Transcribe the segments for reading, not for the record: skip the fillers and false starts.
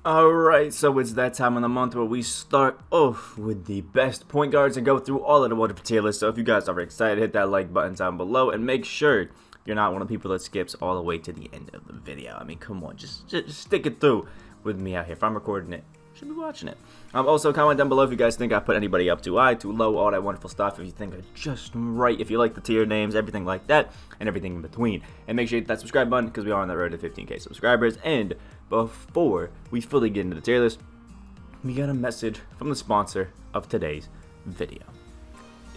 Alright, so it's that time of the month where we start off with the best point guards and go through all of the wonderful tier lists. So if you guys are excited, hit that like button down below and make sure you're not one of the people that skips all the way to the end of the video. I mean, come on, just stick it through with me out here. If I'm recording it, you should be watching it. Also, comment down below if you guys think I put anybody up too high, too low, all that wonderful stuff. If you think I'm just right, if you like the tier names, everything like that, and everything in between. And make sure you hit that subscribe button because we are on that road to 15K subscribers. And before we fully get into the tier list, we got a message from the sponsor of today's video.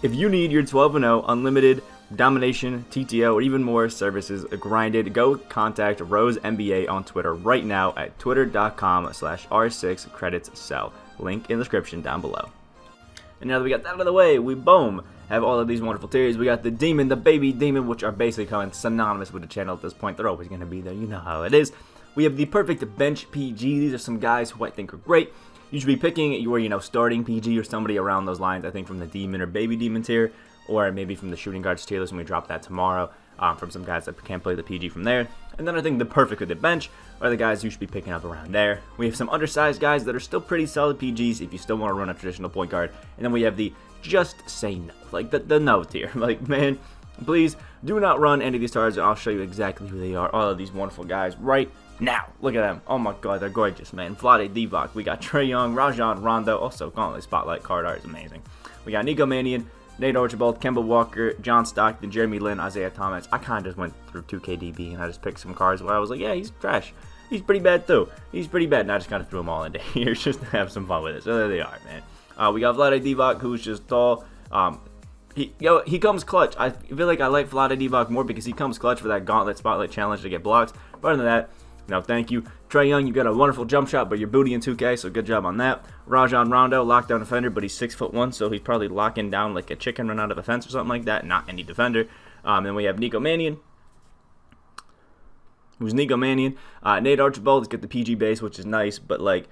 If you need your 12-0 unlimited domination, TTO, or even more services grinded, go contact Rose NBA on Twitter right now at twitter.com/r6creditscell. Link in the description down below. And now that we got that out of the way, we boom have all of these wonderful tiers. We got the Demon, the Baby Demon, which are basically kind of synonymous with the channel at this point. They're always going to be there. You know how it is. We have the perfect bench PG. These are some guys who I think are great. You should be picking your, starting PG or somebody around those lines. I think from the Demon or Baby Demon tier, or maybe from the shooting guards tier list when we drop that tomorrow. From some guys that can't play the PG from there. And then I think the perfect with the bench are the guys you should be picking up around there. We have some undersized guys that are still pretty solid PGs if you still want to run a traditional point guard. And then we have the just say no, like the no tier. Like, man, please do not run any of these cards, and I'll show you exactly who they are. All of these wonderful guys right now. Look at them. Oh my god, they're gorgeous, man. Vlade Divock. We got Trae Young, Rajon Rondo. Also, Gauntlet Spotlight card art is amazing. We got Nico Manion, Nate Archibald, Kimball Walker, John Stockton, Jeremy Lin, Isaiah Thomas. I kind of just went through 2KDB and I just picked some cards where I was like, yeah, he's trash. He's pretty bad too. He's pretty bad. And I just kind of threw them all into here just to have some fun with it. So there they are, man. We got Vlade Divock, who's just tall. He comes clutch. I feel like I like Vlade Divock more because he comes clutch for that Gauntlet Spotlight challenge to get blocks. But other than that, no, thank you. Trae Young, you got a wonderful jump shot, but you're booty in 2K, so good job on that. Rajon Rondo, lockdown defender, but he's 6'1", so he's probably locking down like a chicken run out of a fence or something like that, not any defender. Then we have Nico Manion, who's Nico Manion. Nate Archibald has got the PG base, which is nice, but like,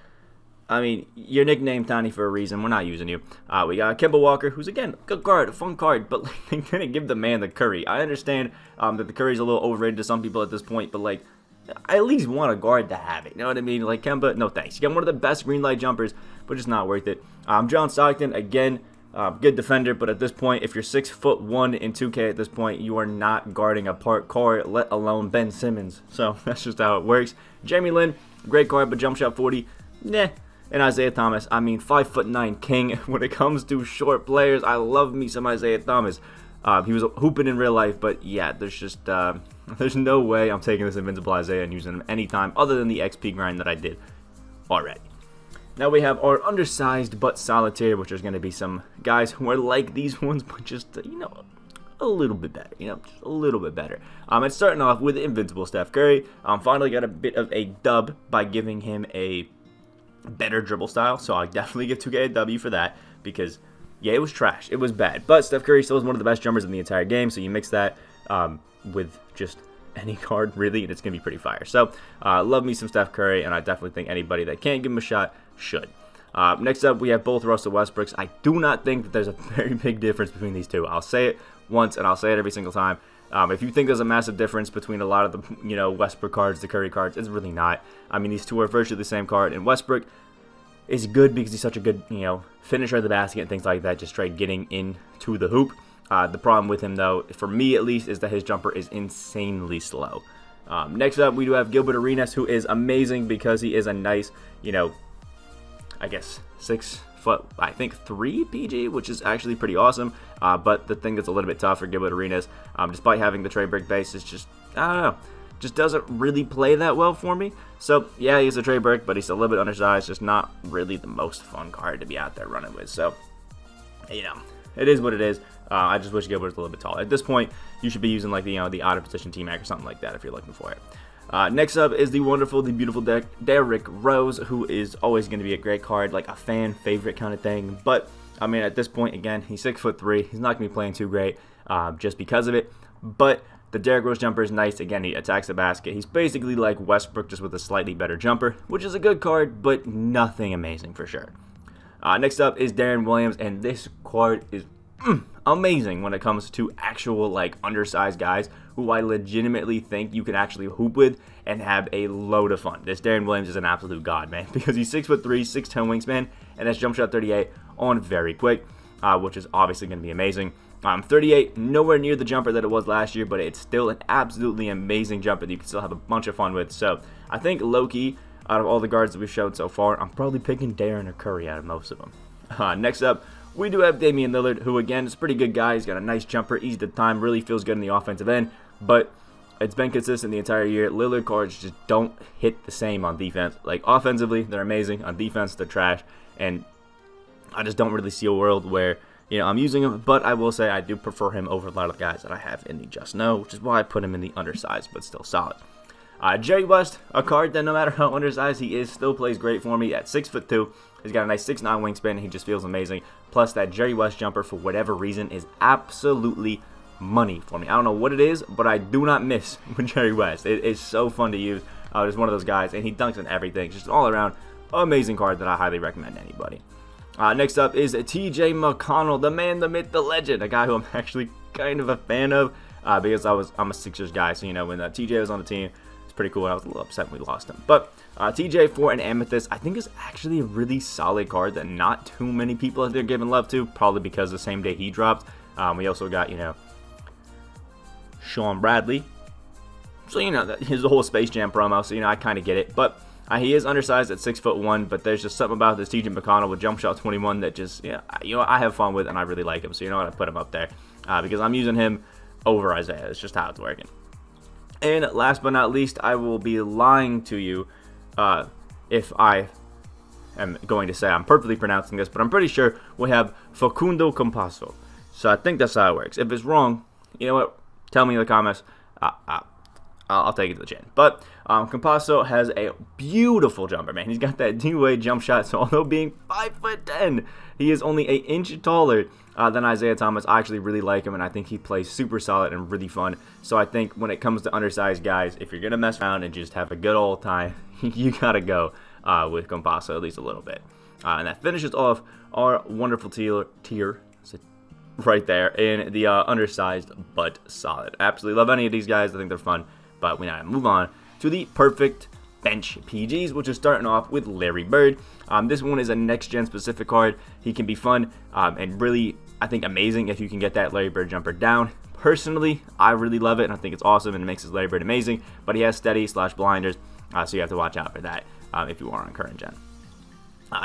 I mean, your nickname Tiny for a reason. We're not using you. We got Kimball Walker, who's, again, good card, a fun card, but like, they're going to give the man the Curry. I understand that the Curry's a little overrated to some people at this point, but like, I at least want a guard to have it. You know what I mean? Like Kemba, no thanks. You got one of the best green light jumpers, but just not worth it. John Stockton, again, good defender, but at this point, if you're 6'1" in 2K at this point, you are not guarding a park card, let alone Ben Simmons. So that's just how it works. Jeremy Lin, great card, but jump shot 40, nah. And Isaiah Thomas, I mean, 5'9" king. When it comes to short players, I love me some Isaiah Thomas. He was hooping in real life, but yeah, there's just there's no way I'm taking this Invincible Isaiah and using him anytime other than the XP grind that I did already. Now we have our undersized but solitaire, which is going to be some guys who are like these ones, but just, a little bit better, just a little bit better. It's starting off with Invincible Steph Curry. Finally got a bit of a dub by giving him a better dribble style, so I definitely give 2K a W for that, because yeah, it was trash. It was bad. But Steph Curry still is one of the best jumpers in the entire game, so you mix that with just any card, really, and it's going to be pretty fire. So, love me some Steph Curry, and I definitely think anybody that can give him a shot should. Next up, we have both Russell Westbrooks. I do not think that there's a very big difference between these two. I'll say it once, and I'll say it every single time. If you think there's a massive difference between a lot of the, Westbrook cards, the Curry cards, it's really not. I mean, these two are virtually the same card, and Westbrook is good because he's such a good, finisher of the basket and things like that, just straight getting into the hoop. The problem with him, though, for me at least, is that his jumper is insanely slow. Next up, we do have Gilbert Arenas, who is amazing because he is a nice, I guess 6 foot, I think 3 PG, which is actually pretty awesome. But the thing that's a little bit tough for Gilbert Arenas, despite having the trade brick base, is just, I don't know, just doesn't really play that well for me. So yeah, he's a trade brick, but he's a little bit undersized, just not really the most fun card to be out there running with. So, it is what it is. I just wish Gilbert was a little bit taller. At this point, you should be using like the out of position T-Mac or something like that if you're looking for it. Next up is the wonderful, the beautiful Derrick Rose, who is always going to be a great card, like a fan favorite kind of thing. But I mean, at this point, again, he's 6'3". He's not going to be playing too great just because of it. But the Derrick Rose jumper is nice. Again, he attacks the basket. He's basically like Westbrook, just with a slightly better jumper, which is a good card, but nothing amazing for sure. Next up is Darren Williams, and this card is amazing when it comes to actual like undersized guys who I legitimately think you can actually hoop with and have a load of fun. This Darren Williams is an absolute god, man, because he's 6'3", 6'10" wingspan, and that's jump shot 38 on very quick, which is obviously going to be amazing. 38, nowhere near the jumper that it was last year, but it's still an absolutely amazing jumper that you can still have a bunch of fun with. So I think low-key, out of all the guards that we've showed so far, I'm probably picking Darren or Curry out of most of them. Next up, we do have Damian Lillard, who again is a pretty good guy. He's got a nice jumper, easy to time, really feels good in the offensive end, but it's been consistent the entire year. Lillard cards just don't hit the same on defense. Like, offensively, they're amazing. On defense, they're trash, and I just don't really see a world where, you know, I'm using him, but I will say I do prefer him over a lot of the guys that I have in the Just Know, which is why I put him in the undersized, but still solid. Jerry West, a card that no matter how undersized he is, still plays great for me at 6'2". He's got a nice 6'9" wingspan, and he just feels amazing. Plus, that Jerry West jumper, for whatever reason, is absolutely money for me. I don't know what it is, but I do not miss with Jerry West. It is so fun to use. He's one of those guys, and he dunks on everything. Just an all-around amazing card that I highly recommend to anybody. Next up is TJ McConnell, the man, the myth, the legend, a guy who I'm actually kind of a fan of because I'm a Sixers guy. So, you know, when TJ was on the team, it's pretty cool. I was a little upset when we lost him. But TJ for an Amethyst, I think is actually a really solid card that not too many people out there giving love to, probably because the same day he dropped. We also got, you know, Sean Bradley. So, you know, his whole Space Jam promo, so, you know, I kind of get it. But he is undersized at 6'1", but there's just something about this TJ McConnell with jump shot 21 that just, yeah, you know, I have fun with, and I really like him. So, you know what, I put him up there because I'm using him over Isaiah. It's just how it's working. And last but not least, I will be lying to you if I am going to say I'm perfectly pronouncing this, but I'm pretty sure we have Facundo Campasso. So I think that's how it works. If it's wrong, you know what, tell me in the comments. I'll take it to the chin. But Campasso has a beautiful jumper, man. He's got that D-way jump shot, so although being 5'10", he is only an inch taller than Isaiah Thomas. I actually really like him, and I think he plays super solid and really fun. So I think when it comes to undersized guys, if you're going to mess around and just have a good old time, you got to go with Campasso at least a little bit. And that finishes off our wonderful tier right there in the undersized but solid. Absolutely love any of these guys. I think they're fun. But we now move on to the perfect bench PGs, which is starting off with Larry Bird. This one is a next-gen specific card. He can be fun and really, I think, amazing if you can get that Larry Bird jumper down. Personally, I really love it, and I think it's awesome, and it makes his Larry Bird amazing. But he has steady/blinders, so you have to watch out for that if you are on current gen.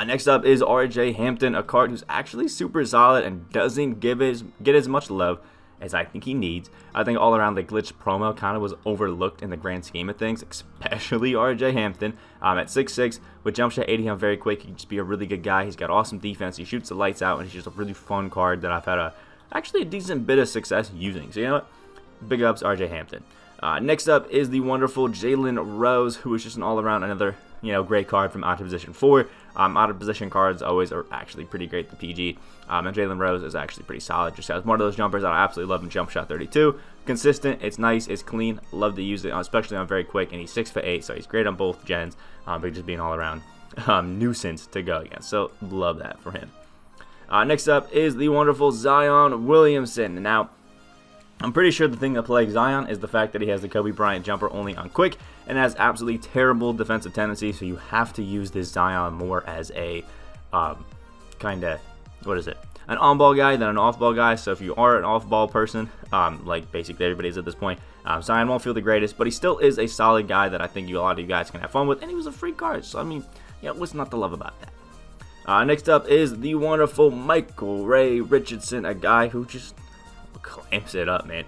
Next up is RJ Hampton, a card who's actually super solid and doesn't get as much love as I think he needs. I think all around the glitch promo kind of was overlooked in the grand scheme of things, especially RJ Hampton at 6'6", with jump shot 80 on very quick. He can just be a really good guy. He's got awesome defense. He shoots the lights out, and he's just a really fun card that I've had actually a decent bit of success using. So, you know what? Big ups RJ Hampton. Next up is the wonderful Jalen Rose, who is just an all-around another, you know, great card from out of position 4. Out of position cards always are actually pretty great to PG. And Jalen Rose is actually pretty solid. Just has one of those jumpers that I absolutely love in jump shot 32. Consistent, it's nice, it's clean. Love to use it, especially on very quick. And he's 6'8", so he's great on both gens. But just being all around nuisance to go against. So love that for him. Next up is the wonderful Zion Williamson. Now, I'm pretty sure the thing that plagues Zion is the fact that he has the Kobe Bryant jumper only on quick and has absolutely terrible defensive tendencies, so you have to use this Zion more as a kind of, an on-ball guy than an off-ball guy. So if you are an off-ball person, like basically everybody is at this point, Zion won't feel the greatest, but he still is a solid guy that I think a lot of you guys can have fun with, and he was a free card, so I mean, you know, what's not to love about that? Next up is the wonderful Ray Richardson, a guy who just clamps it up, man.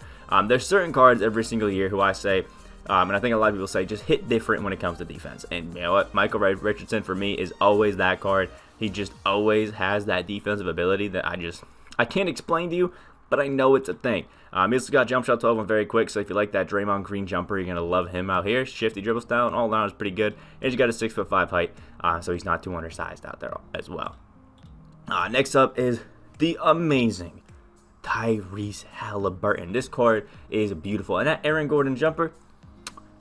There's certain cards every single year who I say, and I think a lot of people say, just hit different when it comes to defense. And you know what? Ray Richardson for me is always that card. He just always has that defensive ability that I can't explain to you, but I know it's a thing. He's got jump shot 12 and very quick, so if you like that Draymond Green jumper, you're going to love him out here. Shifty dribble style and all around is pretty good. And he's got a 6'5" height, so he's not too undersized out there as well. Next up is the amazing Tyrese Halliburton. This card is beautiful, and that Aaron Gordon jumper,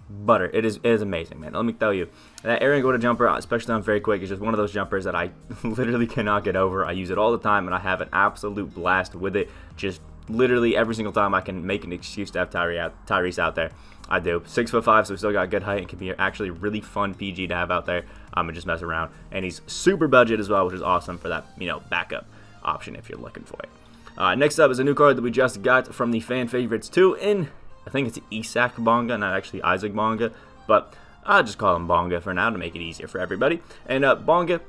butter. It is amazing, man. Let me tell you, that Aaron Gordon jumper, especially on very quick, is just one of those jumpers that I literally cannot get over. I use it all the time, and I have an absolute blast with it. Just literally every single time I can make an excuse to have Tyrese out there, I do. 6'5", so we still got good height and can be actually really fun PG to have out there and just mess around. And he's super budget as well, which is awesome for that, backup option if you're looking for it. Next up is a new card that we just got from the fan favorites 2 in, I think it's Isaac Bonga, not actually Isaac Bonga, but I'll just call him Bonga for now to make it easier for everybody. And Bonga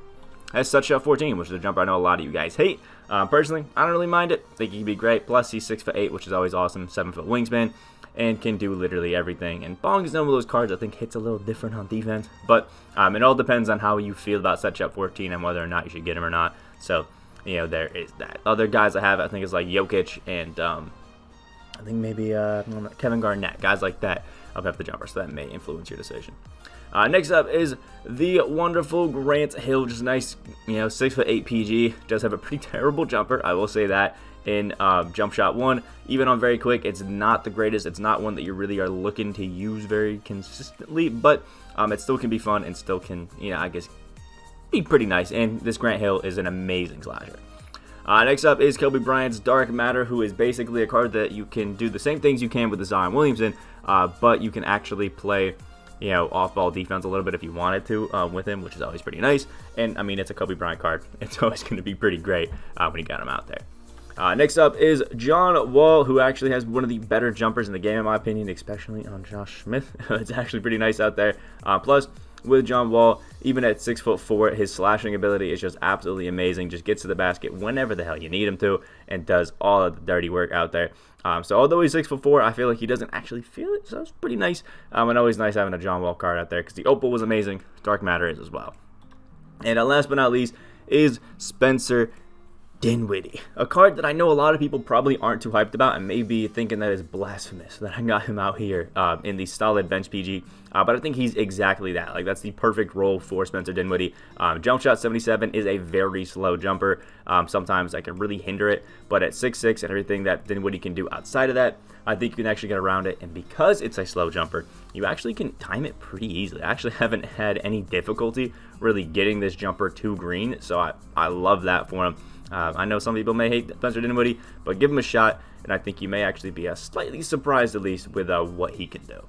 has Touch Shot 14, which is a jumper I know a lot of you guys hate. Personally, I don't really mind it. I think he can be great. Plus, he's 6'8", which is always awesome. 7-foot wingspan, and can do literally everything. And Bong is one of those cards I think hits a little different on defense. But it all depends on how you feel about Touch Shot 14 and whether or not you should get him or not. So, there is that. Other guys I have, I think, is like Jokic and I think maybe Kevin Garnett. Guys like that I'll have the jumper, so that may influence your decision. Next up is the wonderful Grant Hill, just nice, 6'8" PG. Does have a pretty terrible jumper, I will say that. In jump shot 1, even on very quick, it's not the greatest. It's not one that you really are looking to use very consistently, but it still can be fun and still can, I guess, be pretty nice. And this Grant Hill is an amazing slasher. Next up is Kobe Bryant's Dark Matter, who is basically a card that you can do the same things you can with the Zion Williamson, but you can actually play, off-ball defense a little bit if you wanted to with him, which is always pretty nice. And, it's a Kobe Bryant card. It's always going to be pretty great when you got him out there. Next up is John Wall, who actually has one of the better jumpers in the game, in my opinion, especially on Josh Smith. It's actually pretty nice out there. Plus, with John Wall, even at 6'4", his slashing ability is just absolutely amazing. Just gets to the basket whenever the hell you need him to and does all of the dirty work out there. So although he's 6'4", I feel like he doesn't actually feel it, so it's pretty nice. And always nice having a John Wall card out there because the Opal was amazing. Dark Matter is as well. And last but not least is Spencer Dinwiddie, a card that I know a lot of people probably aren't too hyped about and may be thinking that is blasphemous that I got him out here in the solid bench PG, but I think he's exactly that. Like, that's the perfect role for Spencer Dinwiddie. Jump shot 77 is a very slow jumper. Sometimes I can really hinder it, but at 6'6" and everything that Dinwiddie can do outside of that, I think you can actually get around it. And because it's a slow jumper, you actually can time it pretty easily. I actually haven't had any difficulty really getting this jumper to green, so I love that for him. I know some people may hate Spencer Dinwiddie, but give him a shot, and I think you may actually be slightly surprised, at least, with what he can do.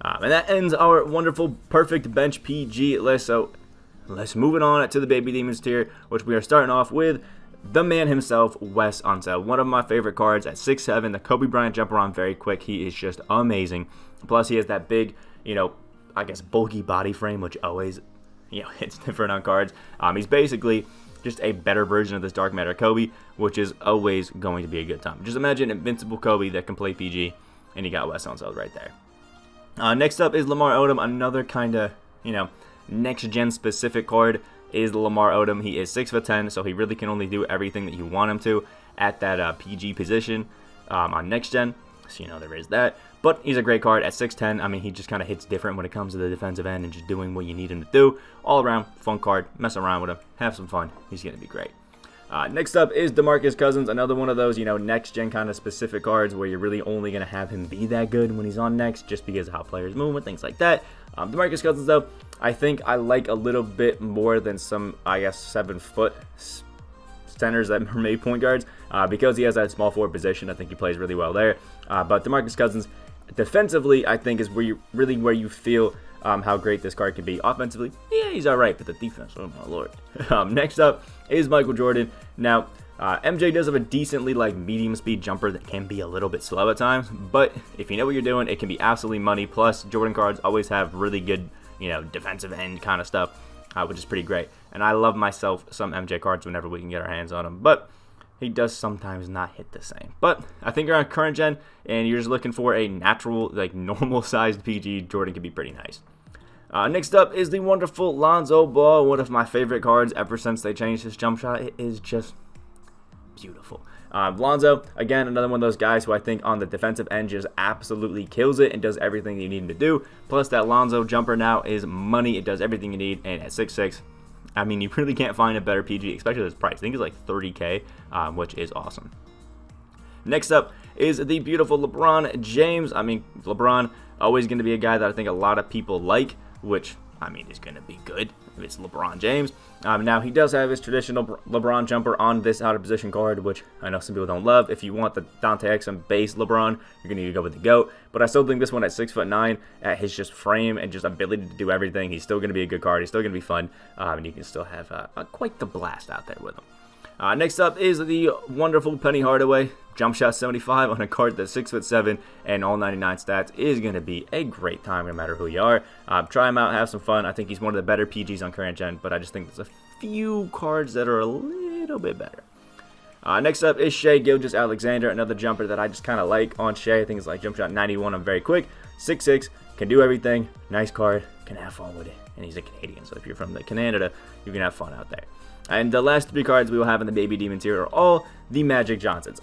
And that ends our wonderful, perfect bench PG list. So let's move it on to the Baby Demons tier, which we are starting off with the man himself, Wes Unseld. One of my favorite cards at 6'7", the Kobe Bryant jumper on very quick. He is just amazing. Plus, he has that big, I guess, bulky body frame, which always, hits different on cards. He's basically just a better version of this Dark Matter Kobe, which is always going to be a good time. Just imagine Invincible Kobe that can play PG, and you got Wes Unseld right there. Next up is Lamar Odom, another kind of, next-gen specific card is Lamar Odom. He is 6'10", so he really can only do everything that you want him to at that PG position on next-gen. So, there is that. But he's a great card at 6'10". He just kind of hits different when it comes to the defensive end and just doing what you need him to do. All around, fun card. Mess around with him. Have some fun. He's going to be great. Next up is Demarcus Cousins, another one of those, next-gen kind of specific cards where you're really only going to have him be that good when he's on next just because of how players move and things like that. Demarcus Cousins, though, I think I like a little bit more than some, 7-foot centers that are made point guards because he has that small forward position. I think he plays really well there. But Demarcus Cousins, defensively, I think is where you feel how great this card can be. Offensively, yeah, he's all right, but the defense, oh my lord. Next up is Michael Jordan. Now, MJ does have a decently medium speed jumper that can be a little bit slow at times, but if you know what you're doing, it can be absolutely money. Plus, Jordan cards always have really good, defensive end kind of stuff, which is pretty great. And I love myself some MJ cards whenever we can get our hands on them, but he does sometimes not hit the same. But I think you're on current gen and you're just looking for a natural, normal sized PG, Jordan can be pretty nice. Next up is the wonderful Lonzo Ball, one of my favorite cards ever since they changed his jump shot. It is just beautiful. Lonzo, again, another one of those guys who I think on the defensive end just absolutely kills it and does everything you need him to do. Plus, that Lonzo jumper now is money. It does everything you need, and at 6'6", you really can't find a better PG, especially at this price. I think it's like $30K, which is awesome. Next up is the beautiful LeBron James. LeBron, always going to be a guy that I think a lot of people like, which, is going to be good. if it's LeBron James. Now, he does have his traditional LeBron jumper on this out-of-position card, which I know some people don't love. If you want the Dante Exum base LeBron, you're going to need to go with the GOAT. But I still think this one at 6'9", at his just frame and just ability to do everything, he's still going to be a good card. He's still going to be fun, and you can still have quite the blast out there with him. Next up is the wonderful Penny Hardaway. Jump shot 75 on a card that's 6'7" and all 99 stats is going to be a great time no matter who you are. Try him out, have some fun. I think he's one of the better PGs on current gen, but I just think there's a few cards that are a little bit better. Next up is Shea Gil Alexander, another jumper that I just kind of like on Shea. I think it's like jump shot 91. I'm very quick. 6'6", can do everything. Nice card, can have fun with it. And he's a Canadian, so if you're from Canada, you can have fun out there. And the last 3 cards we will have in the Baby Demons here are all the Magic Johnsons.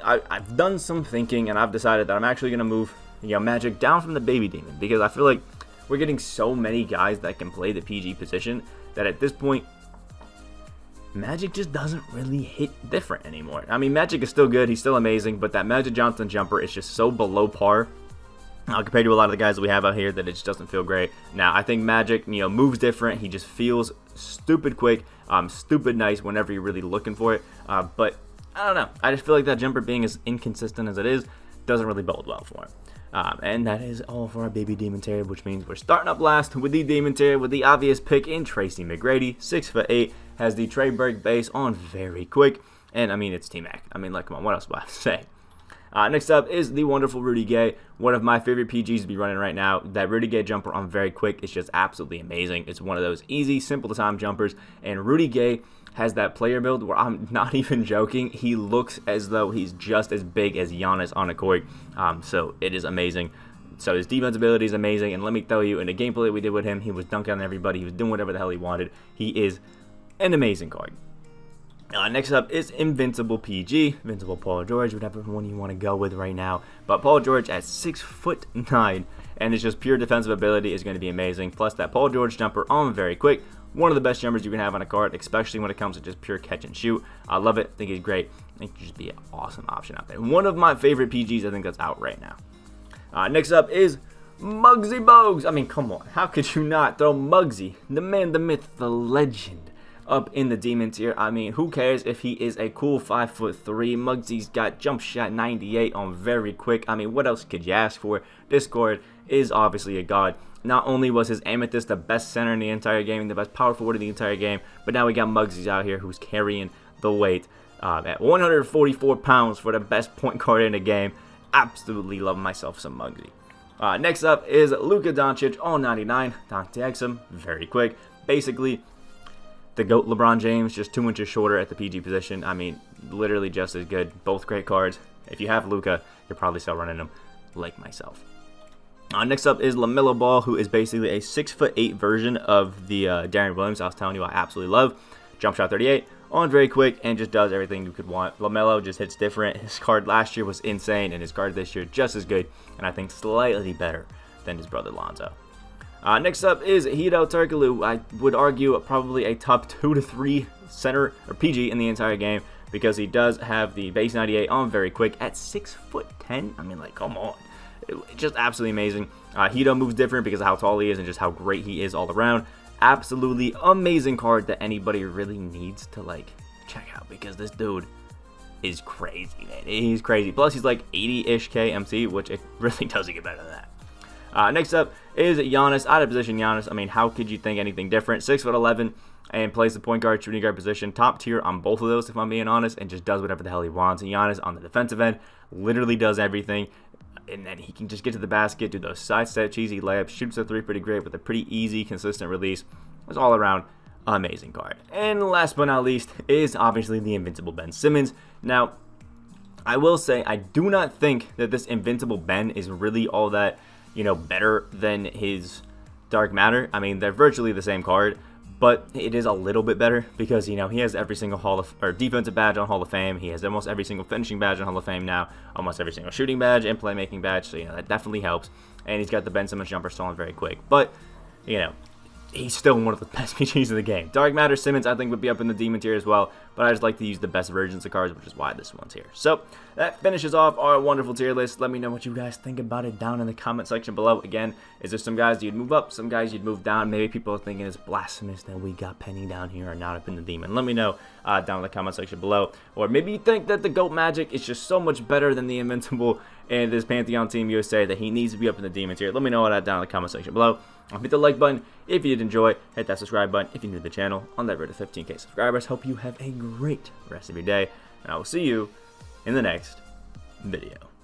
I've done some thinking, and I've decided that I'm actually going to move Magic down from the Baby Demon, because I feel like we're getting so many guys that can play the PG position that at this point, Magic just doesn't really hit different anymore. I mean, Magic is still good, he's still amazing, but that Magic Johnson jumper is just so below par compared to a lot of the guys that we have out here that it just doesn't feel great. Now, I think Magic, moves different. He just feels stupid quick, stupid nice whenever you're really looking for it. But I don't know. I just feel like that jumper being as inconsistent as it is doesn't really bode well for him. And that is all for our Baby Demon Terrier, which means we're starting up last with the Demon Terrier with the obvious pick in Tracy McGrady, 6'8", has the Trey Burke base on very quick. And, I mean, it's T-Mac. I mean, like, come on, what else do I have to say? Next up is the wonderful Rudy Gay, one of my favorite PGs to be running right now. That Rudy Gay jumper on very quick is just absolutely amazing. It's one of those easy, simple to time jumpers, and Rudy Gay has that player build where I'm not even joking. He looks as though he's just as big as Giannis on a court, so it is amazing. So his defense ability is amazing, and let me tell you, in the gameplay we did with him, he was dunking on everybody. He was doing whatever the hell he wanted. He is an amazing card. Next up is Invincible PG, Invincible Paul George, whatever one you want to go with right now. But Paul George at 6'9", and it's just pure defensive ability is going to be amazing. Plus that Paul George jumper on very quick, one of the best jumpers you can have on a card, especially when it comes to just pure catch and shoot. I love it. I think he's great. I think he'd just be an awesome option out there. One of my favorite PGs I think that's out right now. Next up is Mugsy Bugs. I mean, come on. How could you not throw Mugsy, the man, the myth, the legend, up in the Demon tier? I mean, who cares if he is a cool 5'3"? Mugsy's got jump shot 98 on very quick. I mean, what else could you ask for? This card is obviously a god. Not only was his Amethyst the best center in the entire game, the best power forward in the entire game, but now we got Mugsy's out here who's carrying the weight at 144 pounds for the best point guard in the game. Absolutely love myself some Mugsy. Next up is Luca Doncic, all 99. Dante Exum, very quick. Basically, the GOAT LeBron James, just 2 inches shorter at the PG position. I mean, literally just as good. Both great cards. If you have Luca, you're probably still running them, like myself. Next up is Lamilla Ball, who is basically a 6'8" version of the Darren Williams I was telling you I absolutely love. Jump shot 38, on very quick, and just does everything you could want. LaMelo just hits different. His card last year was insane, and his card this year just as good, and I think slightly better than his brother Lonzo. Next up is Hedo Turkoglu. I would argue probably a top 2 to 3 center or PG in the entire game, because he does have the base 98 on very quick at 6'10". I mean, like, come on. It's just absolutely amazing. Hedo moves different because of how tall he is and just how great he is all around. Absolutely amazing card that anybody really needs to, like, check out, because this dude is crazy, man. He's crazy. Plus, he's like 80-ish K MC, which it really doesn't get better than that. Next up is Giannis, out of position Giannis. I mean, how could you think anything different? 6'11", and plays the point guard, shooting guard position. Top tier on both of those, if I'm being honest, and just does whatever the hell he wants. And Giannis on the defensive end literally does everything. And then he can just get to the basket, do those sidestep cheesy layups, shoots a 3 pretty great with a pretty easy, consistent release. It's all around amazing card. And last but not least is obviously the Invincible Ben Simmons. Now, I will say I do not think that this Invincible Ben is really all that, better than his Dark Matter. I mean, they're virtually the same card, but it is a little bit better because, he has every single defensive badge on Hall of Fame. He has almost every single finishing badge on Hall of Fame now, almost every single shooting badge and playmaking badge, so, that definitely helps. And he's got the Ben Simmons jumper stolen very quick. But, he's still one of the best PGs in the game. Dark Matter Simmons, I think, would be up in the Demon tier as well, but I just like to use the best versions of cards, which is why this one's here. So that finishes off our wonderful tier list. Let me know what you guys think about it down in the comment section below. Again, is there some guys you'd move up, some guys you'd move down? Maybe people are thinking it's blasphemous that we got Penny down here and not up in the Demon. Let me know down in the comment section below. Or maybe you think that the GOAT Magic is just so much better than the Invincible and this Pantheon Team USA that he needs to be up in the Demon tier. Let me know all that down in the comment section below. Hit the like button if you did enjoy. Hit that subscribe button if you're new to the channel. On that road to 15K subscribers. Hope you have a great rest of your day. And I will see you in the next video.